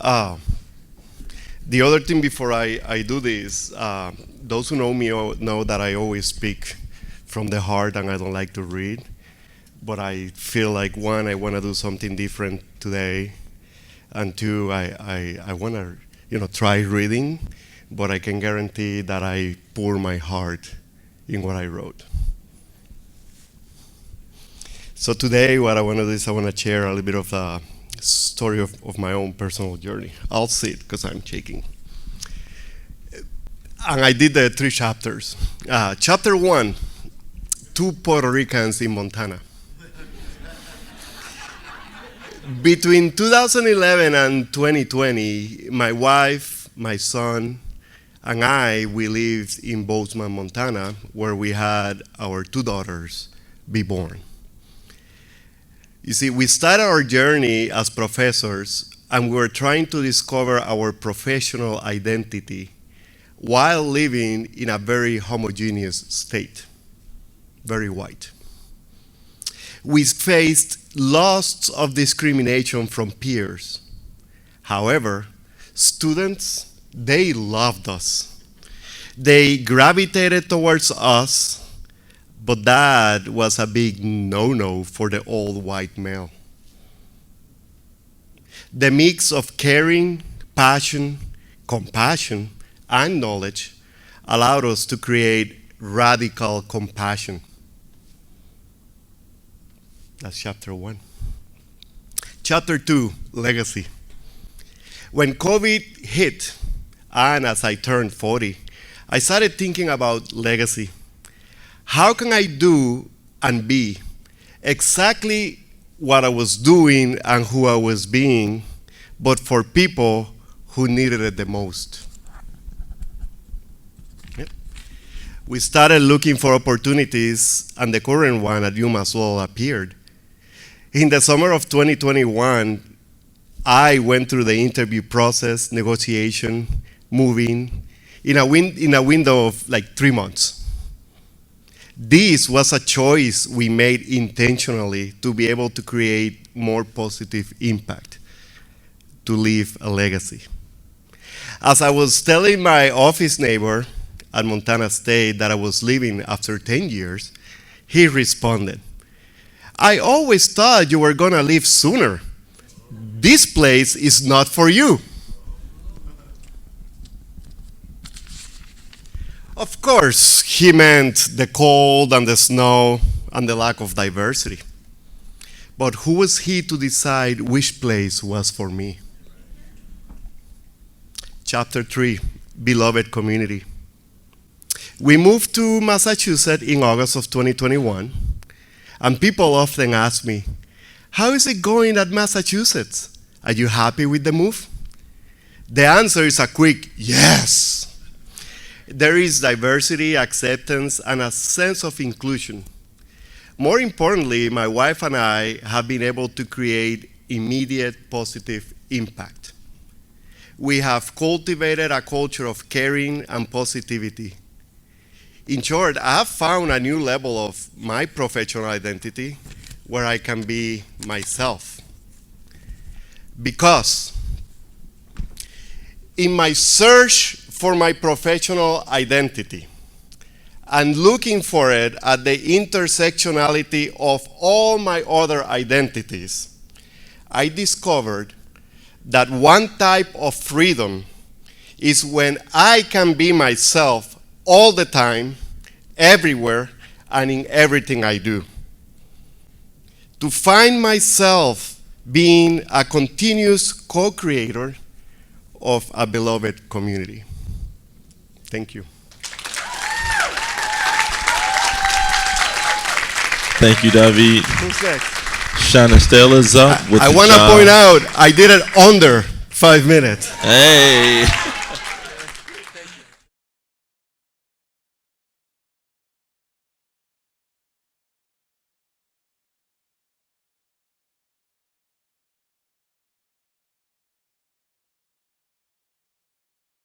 The other thing before I do this, those who know me know that I always speak from the heart and I don't like to read. But I feel like, one, I want to do something different today. And two, I want to try reading, but I can guarantee that I pour my heart in what I wrote. So today what I want to do is I want to share a little bit of a story of my own personal journey. I'll sit because I'm shaking. And I did the 3 chapters. Chapter 1, 2 Puerto Ricans in Montana. Between 2011 and 2020, my wife, my son, and I, we lived in Bozeman, Montana, where we had our 2 daughters be born. You see, we started our journey as professors, and we were trying to discover our professional identity while living in a very homogeneous state, very white. We faced lots of discrimination from peers. However, students, they loved us. They gravitated towards us, but that was a big no-no for the old white male. The mix of caring, passion, compassion, and knowledge allowed us to create radical compassion. That's chapter 1. Chapter 2, legacy. When COVID hit, and as I turned 40, I started thinking about legacy. How can I do and be exactly what I was doing and who I was being, but for people who needed it the most? Yep. We started looking for opportunities, and the current one at You Must Well appeared. In the summer of 2021, I went through the interview process, negotiation, moving, in a window of like 3 months. This was a choice we made intentionally to be able to create more positive impact, to leave a legacy. As I was telling my office neighbor at Montana State that I was leaving after 10 years, he responded, "I always thought you were going to leave sooner. This place is not for you." Of course, he meant the cold and the snow and the lack of diversity. But who was he to decide which place was for me? Chapter 3, beloved community. We moved to Massachusetts in August of 2021, and people often ask me, "How is it going at Massachusetts? Are you happy with the move?" The answer is a quick yes. There is diversity, acceptance, and a sense of inclusion. More importantly, my wife and I have been able to create immediate positive impact. We have cultivated a culture of caring and positivity. In short, I have found a new level of my professional identity where I can be myself. Because in my search for my professional identity and looking for it at the intersectionality of all my other identities, I discovered that one type of freedom is when I can be myself all the time, everywhere, and in everything I do. To find myself being a continuous co-creator of a beloved community. Thank you. Thank you, David. Who's next? Shannon Stella's up with I want to point out, I did it under 5 minutes. Hey.